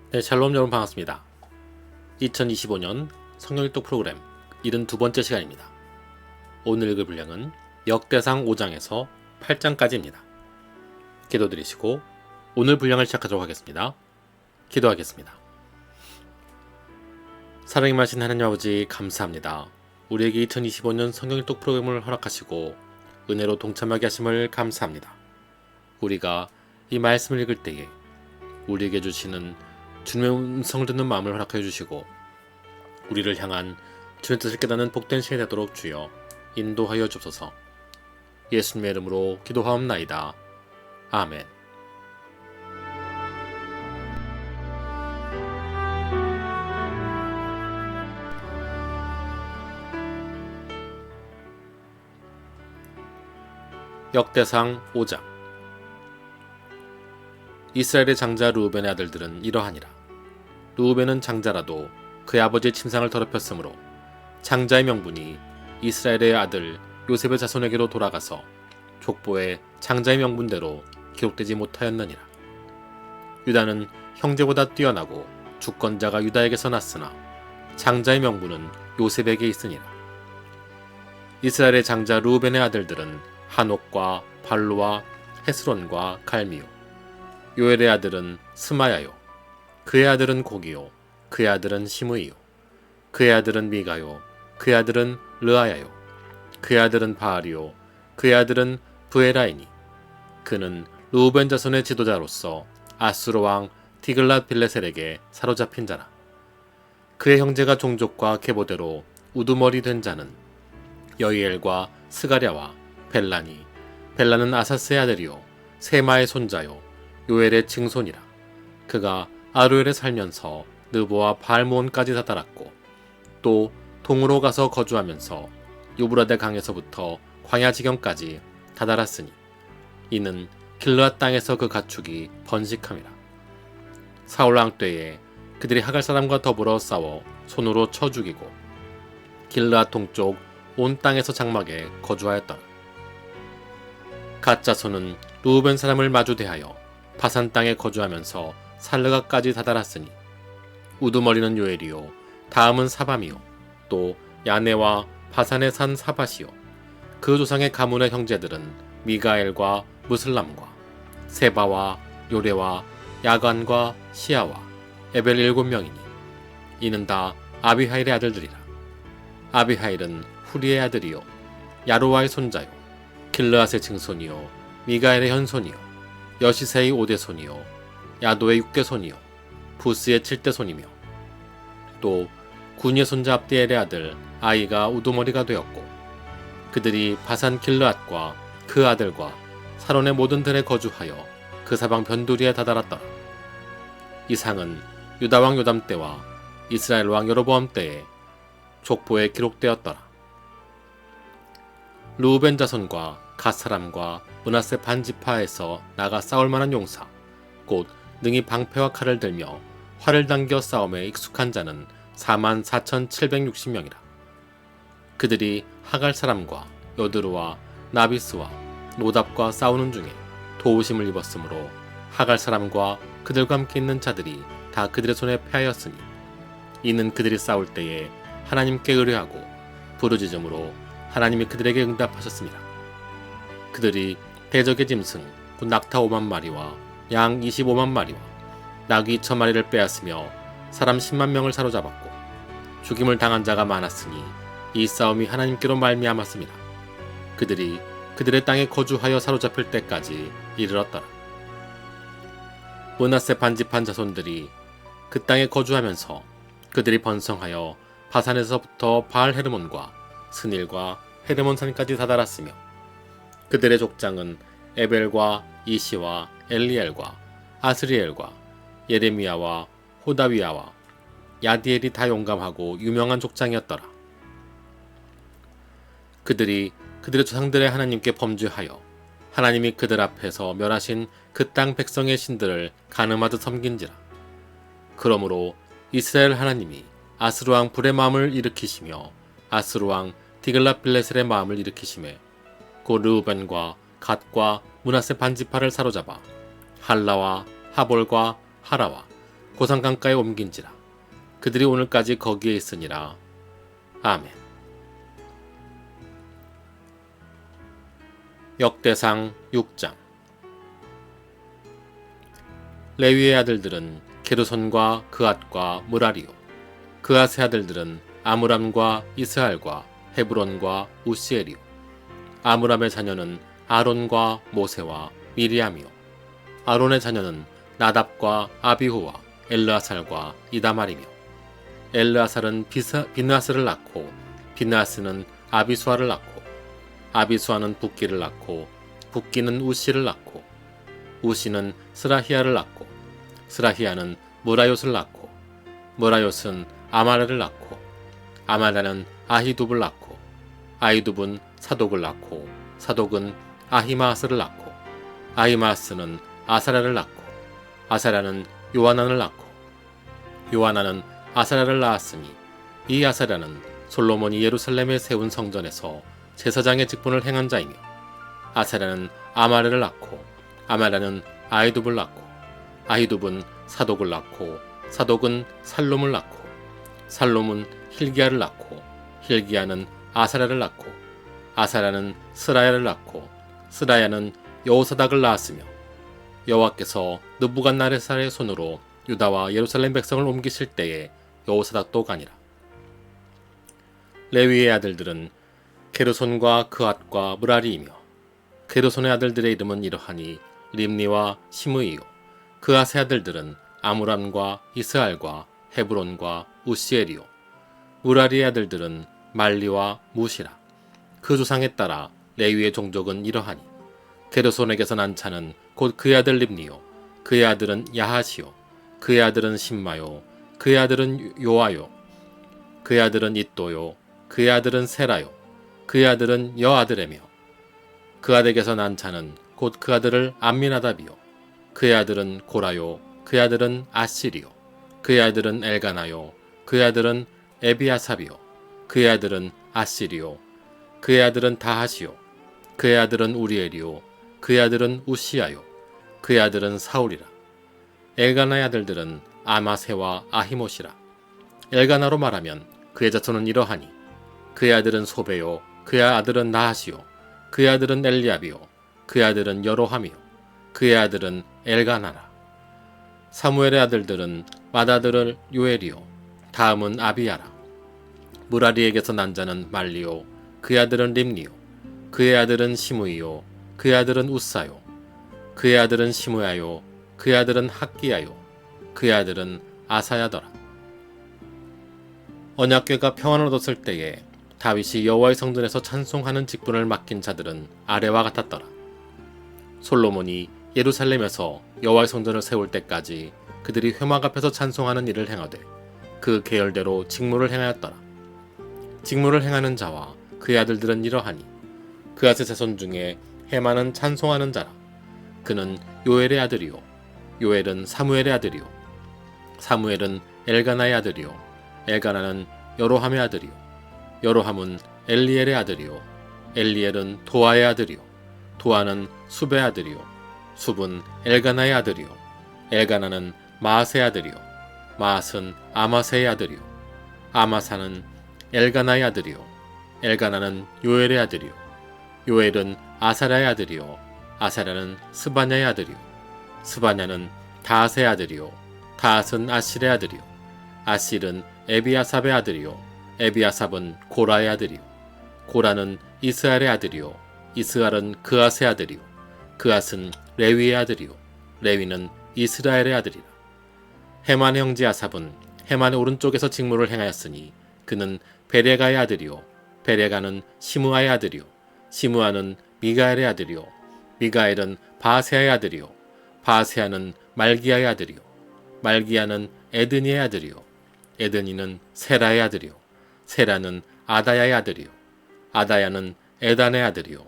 네, 샬롬 여러분 반갑습니다. 2025년 성경일독 프로그램 72번째 시간입니다. 오늘 읽을 분량은 역대상 5장에서 8장까지입니다. 기도드리시고 오늘 분량을 시작하도록 하겠습니다. 기도하겠습니다. 사랑이 마신 하나님 아버지 감사합니다. 우리에게 2025년 성경일독 프로그램을 허락하시고 은혜로 동참하게 하심을 감사합니다. 우리가 이 말씀을 읽을 때에 우리에게 주시는 주님의 음성을 듣는 마음을 허락해 주시고 우리를 향한 주님의 뜻을 깨닫는 복된 시간이 되도록 주여 인도하여 주옵소서. 예수님의 이름으로 기도하옵나이다. 아멘. 역대상 5장. 이스라엘의 장자 르우벤의 아들들은 이러하니라. 르우벤은 장자라도 그의 아버지의 침상을 더럽혔으므로 장자의 명분이 이스라엘의 아들 요셉의 자손에게로 돌아가서 족보에 장자의 명분대로 기록되지 못하였느니라. 유다는 형제보다 뛰어나고 주권자가 유다에게서 났으나 장자의 명분은 요셉에게 있으니라. 이스라엘의 장자 르우벤의 아들들은 한옥과 발로와 헤스론과 갈미요. 요엘의 아들은 스마야요. 그의 아들은 고기요. 그의 아들은 시므이요. 그의 아들은 미가요. 그의 아들은 르아야요. 그의 아들은 바알이요. 그의 아들은 브에라이니. 그는 르우벤 자손의 지도자로서 아수르 왕 디글랏 빌레셀에게 사로잡힌 자라. 그의 형제가 종족과 계보대로 우두머리 된 자는 여이엘과 스가랴와 벨라니. 벨라는 아사스의 아들이요 세마의 손자요 요엘의 증손이라. 그가 아루엘에 살면서 느보와 바알모온까지 다다랐고 또 동으로 가서 거주하면서 유브라데 강에서부터 광야 지경까지 다다랐으니 이는 길르앗 땅에서 그 가축이 번식함이라. 사울 왕 때에 그들이 하갈 사람과 더불어 싸워 손으로 쳐 죽이고 길르앗 동쪽 온 땅에서 장막에 거주하였더라. 갓 자손은 르우벤 사람을 마주 대하여 바산 땅에 거주하면서 살르가까지 다다랐으니 우두머리는 요엘이요 다음은 사밤이요 또 야네와 바산의 산 사밭이요. 그 조상의 가문의 형제들은 미가엘과 무슬람과 세바와 요레와 야간과 시아와 에벨 7명이니 이는 다 아비하일의 아들들이라. 아비하일은 후리의 아들이요 야로와의 손자요 길르앗의 증손이요 미가엘의 현손이요 여시세의 5대손이요 야도의 6대손이요 부스의 7대손이며 또 군의 손자 압디엘의 아들 아이가 우두머리가 되었고 그들이 바산 길르앗과 그 아들과 사론의 모든 들에 거주하여 그 사방 변두리에 다다랐더라. 이 상은 유다 왕 요담 때와 이스라엘 왕 여로보암 때에 족보에 기록되었더라. 르우벤 자손과 갓 사람과 므낫세 반지파에서 나가 싸울 만한 용사 곧 능히 방패와 칼을 들며 활을 당겨 싸움에 익숙한 자는 44,760명이라. 그들이 하갈 사람과 여드루와 나비스와 노답과 싸우는 중에 도우심을 입었으므로 하갈 사람과 그들과 함께 있는 자들이 다 그들의 손에 패하였으니 이는 그들이 싸울 때에 하나님께 의뢰하고 부르짖음으로 하나님이 그들에게 응답하셨습니다. 그들이 대적의 짐승 곧 낙타 5만 마리와 양 25만 마리와 나귀 2,000마리를 빼앗으며 사람 10만 명을 사로잡았고 죽임을 당한 자가 많았으니 이 싸움이 하나님께로 말미암았습니다. 그들이 그들의 땅에 거주하여 사로잡힐 때까지 이르렀더라. 므낫세 반지파 자손들이 그 땅에 거주하면서 그들이 번성하여 바산에서부터 바알 헤르몬과 스닐과 헤르몬 산까지 다다랐으며 그들의 족장은 에벨과 이시와 엘리엘과 아스리엘과 예레미야와 호다위야와 야디엘이 다 용감하고 유명한 족장이었더라. 그들이 그들의 조상들의 하나님께 범죄하여 하나님이 그들 앞에서 멸하신 그 땅 백성의 신들을 간음하듯 섬긴지라. 그러므로 이스라엘 하나님이 아스루 왕 불의 마음을 일으키시며 아스루 왕 디글랏 빌레셀의 마음을 일으키시매 곧 르우벤과 갓과 므낫세 반지파를 사로잡아 할라와 하볼과 하라와 고산 강가에 옮긴지라. 그들이 오늘까지 거기에 있으니라. 아멘. 역대상 6장. 레위의 아들들은 게르손과 그앗과 무라리요. 그앗의 아들들은 아므람과 이스할과 헤브론과 우시엘이요. 아므람의 자녀는 아론과 모세와 미리암이요. 아론의 자녀는 나답과 아비후와 엘르아살과 이다말이며, 엘르아살은 비느하스를 낳고 비느하스는 아비수아를 낳고, 아비수아는 붓기를 낳고 붓기는 우시를 낳고, 우시는 스라히아를 낳고, 스라히아는 무라요스를 낳고, 무라요스는 아마라를 낳고, 아마라는 아히둡을 낳고, 아히둡은 사독을 낳고, 사독은 아히마아스를 낳고, 아히마아스는 아사라를 낳고, 아사라는 요하난을 낳고, 요하난은 아사라를 낳았으니 이 아사라는 솔로몬이 예루살렘에 세운 성전에서 제사장의 직분을 행한 자이며, 아사라는 아마레를 낳고, 아마라는 아히둡을 낳고, 아히둡은 사독을 낳고, 사독은 살롬을 낳고, 살롬은 힐기야를 낳고, 힐기야는 아사라를 낳고, 아사라는 스라야를 낳고, 스라야는 여호사닥을 낳았으며, 여호와께서 느부갓네살의 손으로 유다와 예루살렘 백성을 옮기실 때에 여호사닥도 가니라. 레위의 아들들은 게르손과 그앗과 무라리이며, 게르손의 아들들의 이름은 이러하니 림니와 시므이요. 그앗의 아들들은 아므람과 이스할과 헤브론과 우시엘이요. 무라리의 아들들은 말리와 무시라. 그 조상에 따라 레위의 종족은 이러하니, 게르손에게서 난 자는 곧 그의 아들 림니요. 그의 아들은 야하시요. 그의 아들은 심마요. 그의 아들은 요아요. 그의 아들은 잇도요. 그의 아들은 세라요. 그의 아들은 여아드레며, 그앗에게서 난 자는 곧 그 아들을 암미나답이요. 그의 아들은 고라요. 그의 아들은 아시리요. 그의 아들은 엘가나요. 그의 아들은 에비아삽이요. 그의 아들은 아시리요. 그의 아들은 다하시요. 그의 아들은 우리엘이요. 그의 아들은 우시야요. 그의 아들은 사울이라. 엘가나의 아들들은 아마세와 아히못이라. 엘가나로 말하면 그의 자손은 이러하니, 그의 아들은 소베요. 그의 아들은 나하시요. 그의 아들은 엘리압이요. 그의 아들은 여로함이요. 그의 아들은 엘가나라. 사무엘의 아들들은 맏아들을 요엘이요. 다음은 아비야라. 무라리에게서 난 자는 말리요. 그의 아들은 림니요. 그의 아들은 시므이요. 그의 아들은 우사요. 그의 아들은 시므야요. 그의 아들은 학기야요. 그의 아들은 아사야더라. 언약궤가 평안을 얻었을 때에 다윗이 여호와의 성전에서 찬송하는 직분을 맡긴 자들은 아래와 같았더라. 솔로몬이 예루살렘에서 여호와의 성전을 세울 때까지 그들이 회막 앞에서 찬송하는 일을 행하되 그 계열대로 직무를 행하였더라. 직무를 행하는 자와 그의 아들들은 이러하니, 그앗의 자손 중에 헤만은 찬송하는 자라. 그는 요엘의 아들이요. 요엘은 사무엘의 아들이요. 사무엘은 엘가나의 아들이요. 엘가나는 여로함의 아들이요. 여로함은 엘리엘의 아들이요. 엘리엘은 도아의 아들이요. 도아는 숲의 아들이요. 숲은 엘가나의 아들이요. 엘가나는 마아스의 아들이요. 마아스는 아마세의 아들이요. 아마사는 엘가나의 아들이요. 엘가나는 요엘의 아들이요. 요엘은 아사라의 아들이요. 아사라는 스바냐의 아들이요. 스바냐는 다앗의 아들이요. 다앗은 아실의 아들이요. 아실은 에비아삽의 아들이요. 에비아삽은 고라의 아들이요. 고라는 이스할의 아들이요. 이스할은 그앗의 아들이요. 그앗은 레위의 아들이요. 레위는 이스라엘의 아들이라. 헤만의 형제 아삽은 헤만의 오른쪽에서 직무를 행하였으니 그는 베레가의 아들이요. 베레가는 시므아의 아들이요. 시므아는 미가엘의 아들이요. 미가엘은 바세아의 아들이요. 바세아는 말기야의 아들이요. 말기야는 에드니의 아들이요. 에드니는 세라의 아들이요. 세라는 아다야의 아들이요. 아다야는 에단의 아들이요.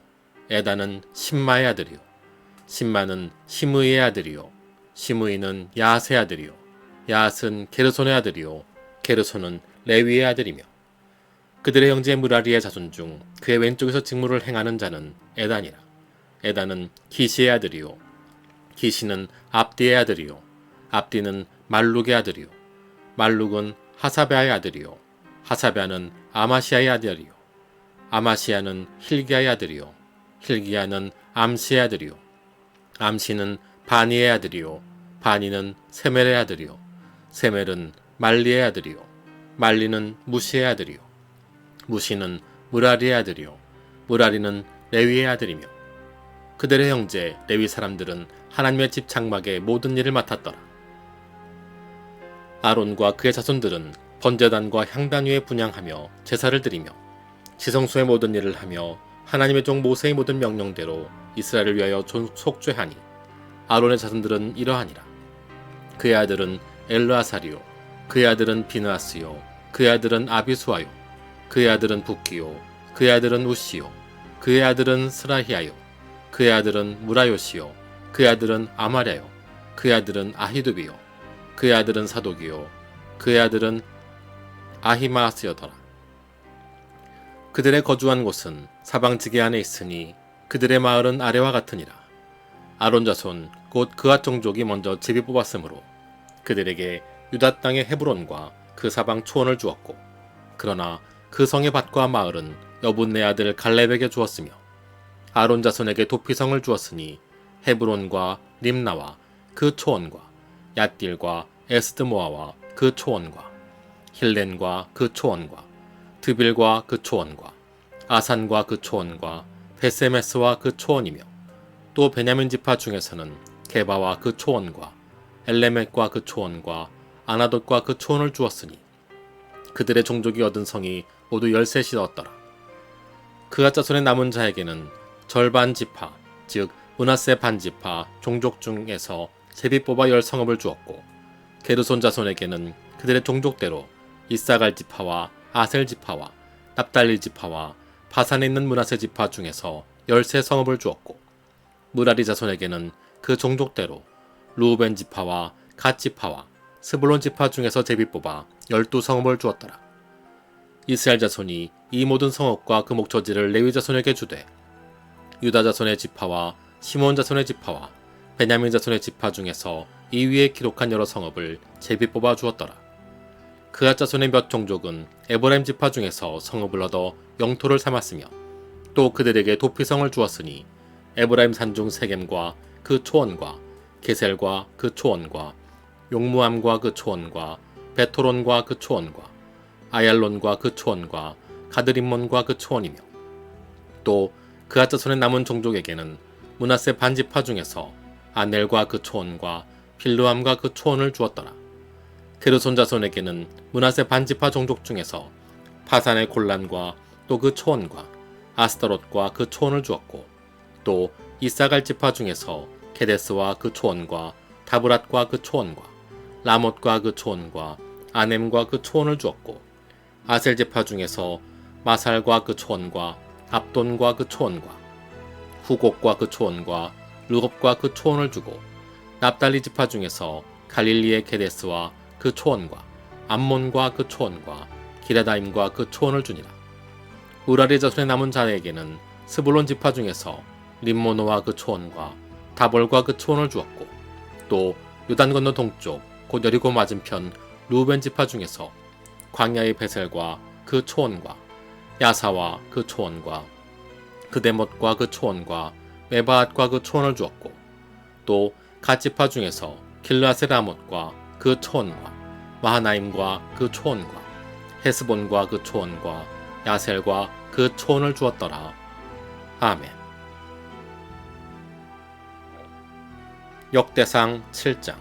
에단은 심마의 아들이요. 심마는 시므이의 아들이요. 시므이는 야앗의 아들이요. 야앗은 게르손의 아들이요. 게르손은 레위의 아들이며, 그들의 형제 무라리의 자손 중 그의 왼쪽에서 직무를 행하는 자는 에단이라. 에단은 기시의 아들이요. 기시는 압디의 아들이요. 압디는 말룩의 아들이요 말룩은 하사베아의 아들이요 하사베아는 아마시아의 아들이요 아마시아는 힐기야의 아들이요 힐기야는 암시의 아들이요 암시는 바니의 아들이요 바니는 세멜의 아들이요 세멜은 말리의 아들이요 말리는 무시의 아들이요 무시는 무라리의 아들이요 무라리는 레위의 아들이며 그들의 형제 레위 사람들은 하나님의 집 장막의 모든 일을 맡았더라. 아론과 그의 자손들은 번제단과 향단 위에 분향하며 제사를 드리며 지성소의 모든 일을 하며 하나님의 종 모세의 모든 명령대로 이스라엘을 위하여 속죄하니 아론의 자손들은 이러하니라. 그의 아들은 엘르아사리요 그의 아들은 비느하스요 그의 아들은 아비수아요 그의 아들은 붓기요 그의 아들은 우시요 그의 아들은 스라히아요 그의 아들은 무라요시요 그의 아들은 아마랴요 그의 아들은 아히두비요 그의 아들은 사독이요 그의 아들은 아히마스여더라. 그들의 거주한 곳은 사방지게 안에 있으니 그들의 마을은 아래와 같으니라. 아론 자손 곧 그앗 종족이 먼저 제비 뽑았으므로 그들에게 유다 땅의 헤브론과 그 사방 초원을 주었고 그러나 그 성의 밭과 마을은 여분네 아들 갈렙에게 주었으며 아론 자손에게 도피성을 주었으니 헤브론과 림나와 그 초원과 얏딜과 에스드모아와 그 초원과 힐렌과 그 초원과 드빌과 그 초원과 아산과 그 초원과 베세메스와 그 초원이며 또 베냐민 지파 중에서는 게바와 그 초원과 엘레멕과 그 초원과 아나돗과 그 초원을 주었으니 그들의 종족이 얻은 성이 모두 13이었더라. 그앗 자손의 남은 자에게는 절반 지파 즉 므낫세 반지파 종족 중에서 제비 뽑아 10성읍을 주었고 게르손 자손에게는 그들의 종족대로 이사갈 지파와 아셀 지파와 납달리 지파와 바산에 있는 므낫세 지파 중에서 13성읍을 주었고 무라리 자손에게는 그 종족대로 루우벤 지파와 갓 지파와 스불론 지파 중에서 제비 뽑아 12성읍을 주었더라. 이스라엘 자손이 이 모든 성읍과 그 목초지를 레위 자손에게 주되 유다 자손의 지파와 시몬 자손의 지파와 베냐민 자손의 지파 중에서 이 위에 기록한 여러 성읍을 제비 뽑아 주었더라. 그앗 자손의 몇 종족은 에브라임 지파 중에서 성읍을 얻어 영토를 삼았으며 또 그들에게 도피성을 주었으니 에브라임 산중 세겜과 그 초원과 게셀과 그 초원과 용무암과 그 초원과 베토론과 그 초원과 아얄론과 그 초원과 가드림몬과 그 초원이며 또 그앗 자손의 남은 종족에게는 므낫세 반지파 중에서 아넬과 그 초원과 빌르암과 그 초원을 주었더라. 게르손 자손에게는 므낫세 반지파 종족 중에서 파산의 골란과 또 그 초원과 아스타롯과 그 초원을 주었고 또 이사갈 지파 중에서 케데스와 그 초원과 다브랏과 그 초원과 라못과 그 초원과 아넴과 그 초원을 주었고 아셀 지파 중에서 마살과 그 초원과 압돈과 그 초원과 후곡과 그 초원과 르곱과 그 초원을 주고 납달리 지파 중에서 갈릴리의 케데스와 그 초원과 암몬과 그 초원과 기레다임과 그 초원을 주니라. 우라리 자손의 남은 자에게는 스불론 지파 중에서 림모노와 그 초원과 다볼과 그 초원을 주었고 또 요단 건너 동쪽 곧 여리고 맞은편 루벤 지파 중에서 광야의 베셀과 그 초원과 야사와 그 초원과 그데못과 그 초원과 메바앗과 그 초원을 주었고 또 갓 지파 중에서 길르앗의 라못과 그 초원과 마하나임과 그 초원과 헤스본과 그 초원과 야셀과 그 초원을 주었더라. 아멘. 역대상 7장.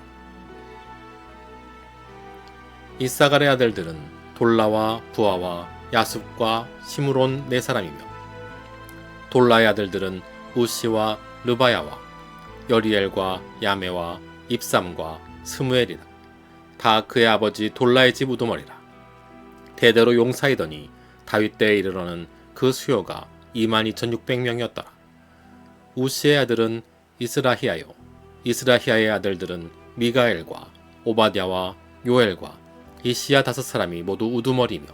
이사갈의 아들들은 돌라와 부하와 야숲과 시므론 4사람이며 돌라의 아들들은 우시와 르바야와 여리엘과 야메와 입삼과 스무엘이라. 다 그의 아버지 돌라의 집 우두머리라. 대대로 용사이더니 다윗 때에 이르러는 그 수요가 22,600명이었더라. 우시의 아들은 이스라히야요 이스라히야의 아들들은 미가엘과 오바댜와 요엘과 이시야 5사람이 모두 우두머리며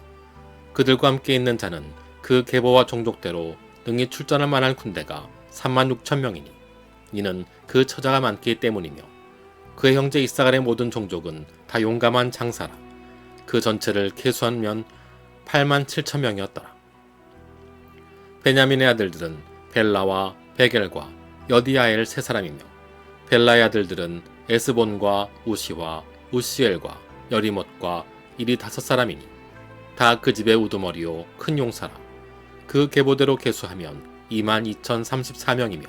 그들과 함께 있는 자는 그 계보와 종족대로 능히 출전할 만한 군대가 36,000명이니 이는 그 처자가 많기 때문이며 그의 형제 이사갈의 모든 종족은 다 용감한 장사라. 그 전체를 계수하면 8만 7천 명이었더라. 베냐민의 아들들은 벨라와 베겔과 여디아엘 세 사람이며 벨라의 아들들은 에스본과 우시와 우시엘과 여리못과 이리 5사람이니 다 그 집의 우두머리요 큰 용사라. 그 계보대로 계수하면 2만 2,034명이며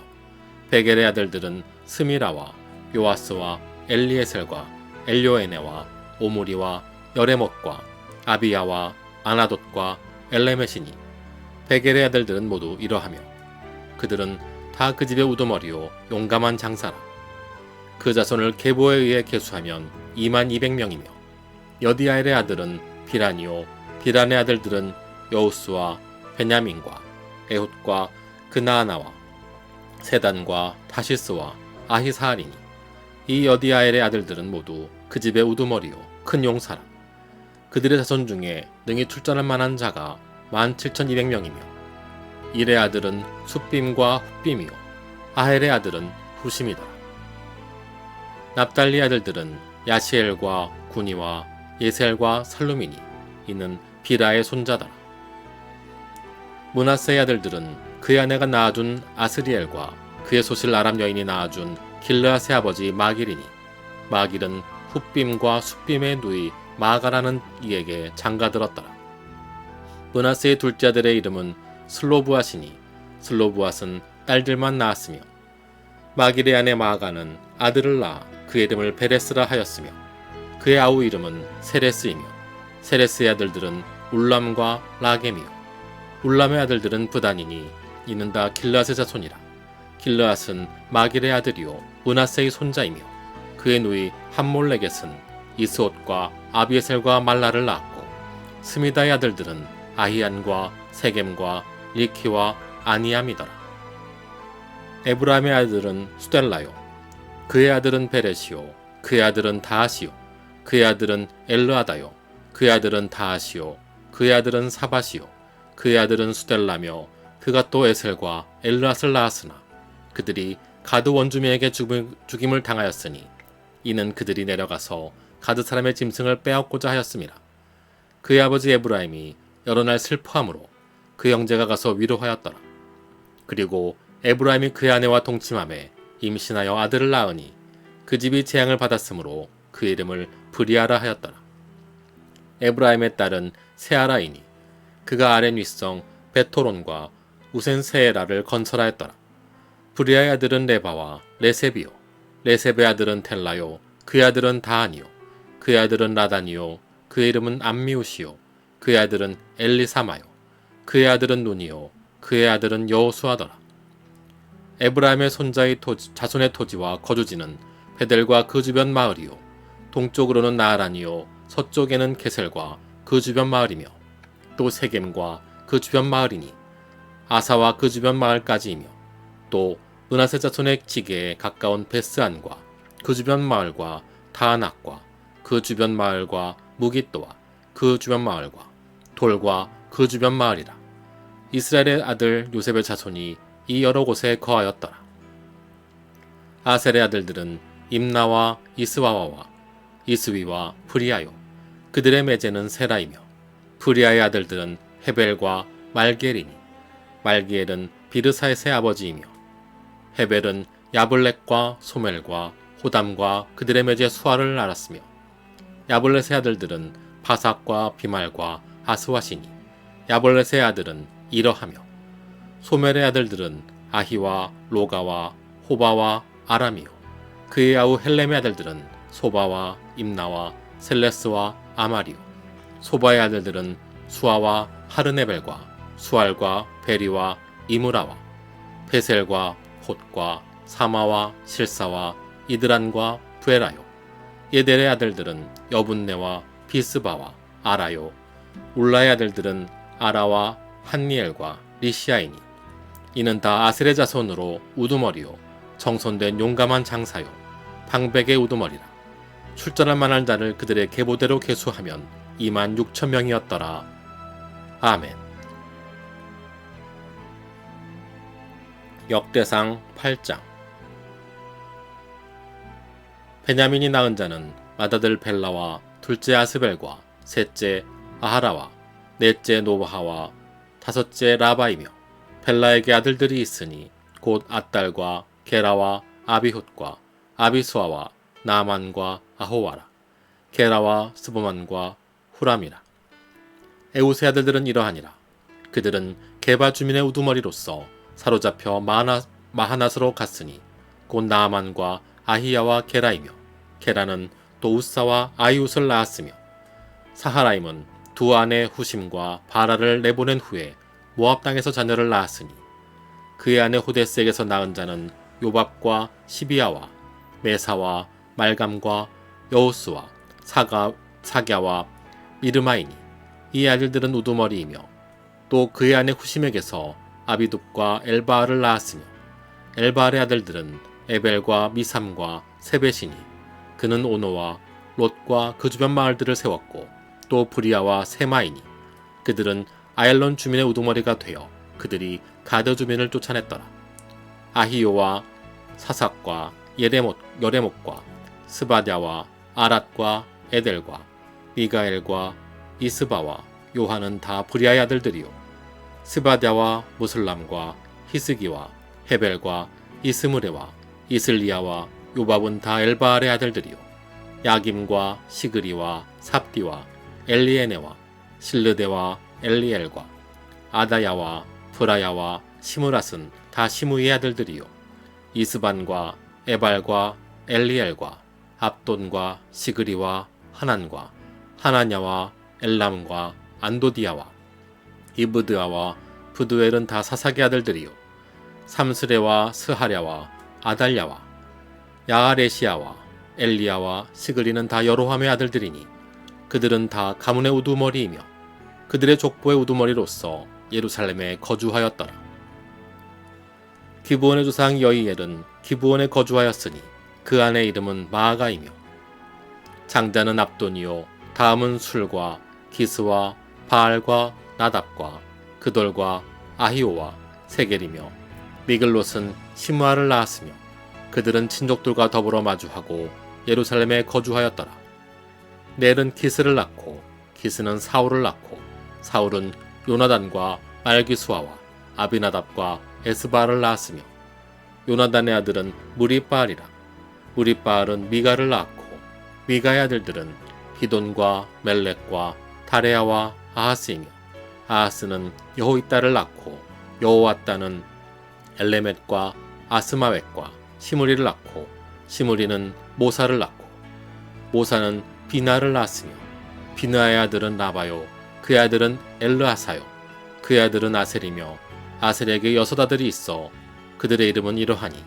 베겔의 아들들은 스미라와 요아스와 엘리에셀과 엘료에네와 오므리와 여레못과 아비야와 아나돗과 엘레메시니 베겔의 아들들은 모두 이러하며 그들은 다 그 집의 우두머리요 용감한 장사라. 그 자손을 계보에 의해 계수하면 2만 200명이며 여디아엘의 아들은 비란이요 비란의 아들들은 여우스와 베냐민과 에훗과 그나아나와 세단과 다시스와 아히사알이니 이 여디아엘의 아들들은 모두 그 집의 우두머리요 큰 용사라. 그들의 자손 중에 능히 출전할 만한 자가 17,200명이며 일의 아들은 숫빔과 훗빔이요 아헬의 아들은 후심이더라. 납달리 아들들은 야시엘과 구니와 예셀과 살루미니 이는 비라의 손자더라. 므낫세의 아들들은 그의 아내가 낳아준 아스리엘과 그의 소실 아람 여인이 낳아준 길르앗의 아버지 마길이니 마길은 훗빔과 숫빔의 누이 마가라는 이에게 장가들었더라. 므낫세의 둘째 아들의 이름은 슬로브앗이니 슬로브앗은 딸들만 낳았으며 마길의 아내 마가는 아들을 낳아 그 이름을 베레스라 하였으며 그의 아우 이름은 세레스이며 세레스의 아들들은 울람과 라겜이요 울람의 아들들은 부단이니 이는 다 길르앗의 자손이라. 길르앗은 마길의 아들이요 므낫세의 손자이며 그의 누이 함몰레겟은 이스옷과 아비에셀과 말라를 낳았고 스미다의 아들들은 아히안과 세겜과 리키와 아니암이더라. 에브라임의 아들은 수델라요 그의 아들은 베레시요 그의 아들은 다하시요 그의 아들은 엘르아다요 그의 아들은 다하시요 그의 아들은 사바시요 그의 아들은 수델라며 그가 또 에셀과 엘르앗을 낳았으나 그들이 가드 원주민에게 죽임을 당하였으니 이는 그들이 내려가서 가드 사람의 짐승을 빼앗고자 하였음이라. 그의 아버지 에브라임이 여러 날 슬퍼함으로 그 형제가 가서 위로하였더라. 그리고 에브라임이 그의 아내와 동침함에 임신하여 아들을 낳으니 그 집이 재앙을 받았으므로 그 이름을 브리아라 하였더라. 에브라임의 딸은 세아라이니 그가 아렌 윗성 베토론과 우센세에라를 건설하였더라. 브리아의 아들은 레바와 레셉이요 레셉의 아들은 텔라요 그의 아들은 다하니요 그의 아들은 라다니요 그의 이름은 암미우시요 그의 아들은 엘리사마요 그의 아들은 눈이요 그의 아들은 여호수아더라. 에브라임의 손자의 자손의 토지와 거주지는 베델과 그 주변 마을이요 동쪽으로는 나아란이요 서쪽에는 게셀과 그 주변 마을이며 또 세겜과 그 주변 마을이니 아사와 그 주변 마을까지이며 또 므낫세 자손의 지게에 가까운 베스안과 그 주변 마을과 다아낙과 그 주변 마을과 무깃도와 그 주변 마을과 돌과 그 주변 마을이라. 이스라엘의 아들 요셉의 자손이 이 여러 곳에 거하였더라. 아셀의 아들들은 임나와 이스와와와 이스위와 프리아요 그들의 매제는 세라이며 프리아의 아들들은 헤벨과 말게리니 말기엘은 비르사의 새 아버지이며 헤벨은 야블렛과 소멜과 호담과 그들의 매제 수아를 알았으며 야블렛의 아들들은 바삭과 비말과 아스와시니 야블렛의 아들은 이러하며 소멜의 아들들은 아히와 로가와 호바와 아람이요 그의 아우 헬렘의 아들들은 소바와 임나와 셀레스와 아마리요 소바의 아들들은 수아와 하르네벨과 수알과 베리와 이무라와 베셀과 톳과 사마와 실사와 이드란과 부에라요 예델의 아들들은 여분네와 비스바와 아라요 울라의 아들들은 아라와 한니엘과 리시아이니 이는 다 아셀의 자손으로 우두머리요 정손된 용감한 장사요 방백의 우두머리라. 출전할 만한 자를 그들의 계보대로 계수하면 2만 6천 명이었더라. 아멘. 역대상 8장. 베냐민이 낳은 자는 맏아들 벨라와 둘째 아스벨과 셋째 아하라와 넷째 노바하와 다섯째 라바이며, 벨라에게 아들들이 있으니 곧 앗달과 게라와 아비훗과 아비수아와 나만과 아호와라. 게라와 스보만과 후람이라. 에웃의 아들들은 이러하니라. 그들은 게바 주민의 우두머리로서 사로잡혀 마하낫으로 갔으니 곧 나아만과 아히야와 게라이며, 게라는 또 우사와 아이웃을 낳았으며, 사하라임은 두 아내 후심과 바라를 내보낸 후에 모압 땅에서 자녀를 낳았으니, 그의 아내 호데스에게서 낳은 자는 요밥과 시비야와 메사와 말감과 여호스와 사갸와 미르마이니, 이 아들들은 우두머리이며, 또 그의 아내 후심에게서 아비둡과 엘바알을 낳았으며, 엘바알의 아들들은 에벨과 미삼과 세벳이니, 그는 오노와 롯과 그 주변 마을들을 세웠고, 또 브리아와 세마이니, 그들은 아엘론 주민의 우두머리가 되어 그들이 가드 주민을 쫓아냈더라. 아히요와 사삭과 여레못과 스바랴와 아랏과 에델과 미가엘과 이스바와 요한은 다 브리아의 아들들이요, 스바랴와 무슬람과 히스기와 헤벨과 이스므레와 이슬리야와 요밥은 다 엘바알의 아들들이요, 야김과 시그리와 삽디와 엘리에네와 실르데와 엘리엘과 아다야와 브라야와 시므랏은 다 시므이의 아들들이요, 이스반과 에발과 엘리엘과 압돈과 시그리와 하난과 하나냐와 엘람과 안도디아와 이브드아와 부두엘은 다 사삭의 아들들이요, 삼스레와 스하랴와 아달랴와 야아레시아와 엘리야와 시그리는 다 여로함의 아들들이니, 그들은 다 가문의 우두머리이며 그들의 족보의 우두머리로서 예루살렘에 거주하였더라. 기브온의 조상 여이엘은 기브온에 거주하였으니 그 아내 이름은 마아가이며, 장자는 압돈이요, 다음은 술과 기스와 바알과 나답과 그돌과 아히오와 세겔이며, 미글롯은 시므아를 낳았으며, 그들은 친족들과 더불어 마주하고 예루살렘에 거주하였더라. 넬은 키스를 낳고 키스는 사울을 낳고, 사울은 요나단과 말기수아와 아비나답과 에스바를 낳았으며, 요나단의 아들은 무리바알이라. 무리바알은 미가를 낳았고, 미가의 아들들은 기돈과 멜렉과 다레아와 아하스이며, 아하스는 여호이따를 낳고, 여호와따는 엘레멧과 아스마웻과 시므리를 낳고, 시므리는 모사를 낳고, 모사는 비나를 낳았으며, 비나의 아들은 라바요, 그의 아들은 엘르하사요, 그의 아들은 아셀이며, 아셀에게 6 아들이 있어 그들의 이름은 이러하니,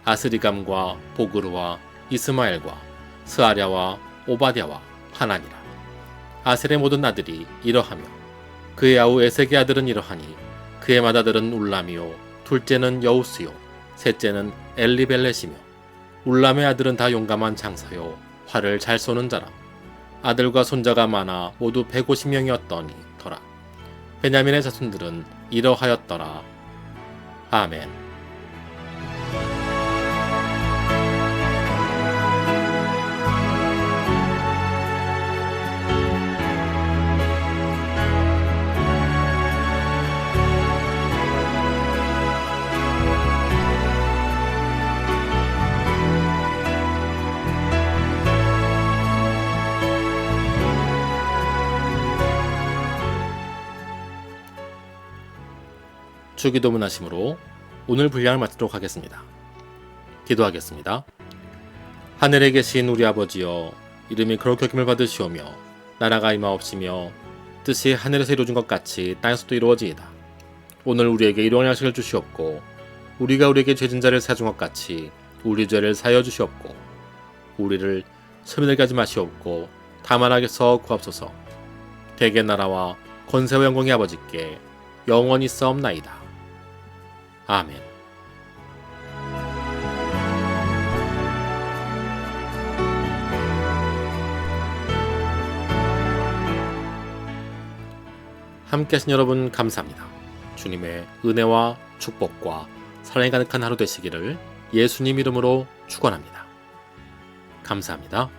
아스리감과 보그르와 이스마엘과 스아랴와 오바댜와 하나니라. 아셀의 모든 아들이 이러하며, 그의 아우 에색의 아들은 이러하니, 그의 맏아들은 울람이요, 둘째는 여우스요, 셋째는 엘리벨렛이며, 울람의 아들은 다 용감한 장사요, 활을 잘 쏘는 자라. 아들과 손자가 많아 모두 150명이었더니 더라. 베냐민의 자손들은 이러하였더라. 아멘. 주기도문 하심으로 오늘 분량을 마치도록 하겠습니다. 기도하겠습니다. 하늘에 계신 우리 아버지여, 이름이 그렇게 여김을 받으시오며 나라가 임하옵시며 뜻이 하늘에서 이루어진 것 같이 땅에서도 이루어지이다. 오늘 우리에게 일용할 양식을 주시옵고, 우리가 우리에게 죄진 자를 사준 것 같이 우리 죄를 사여 주시옵고, 우리를 소멸하게 하지 마시옵고 다만 악에서 구하옵소서. 대개 나라와 권세와 영광이 아버지께 영원히 싸움나이다. 아멘. 함께 하신 여러분 감사합니다. 주님의 은혜와 축복과 사랑이 가득한 하루 되시기를 예수님 이름으로 축원합니다. 감사합니다.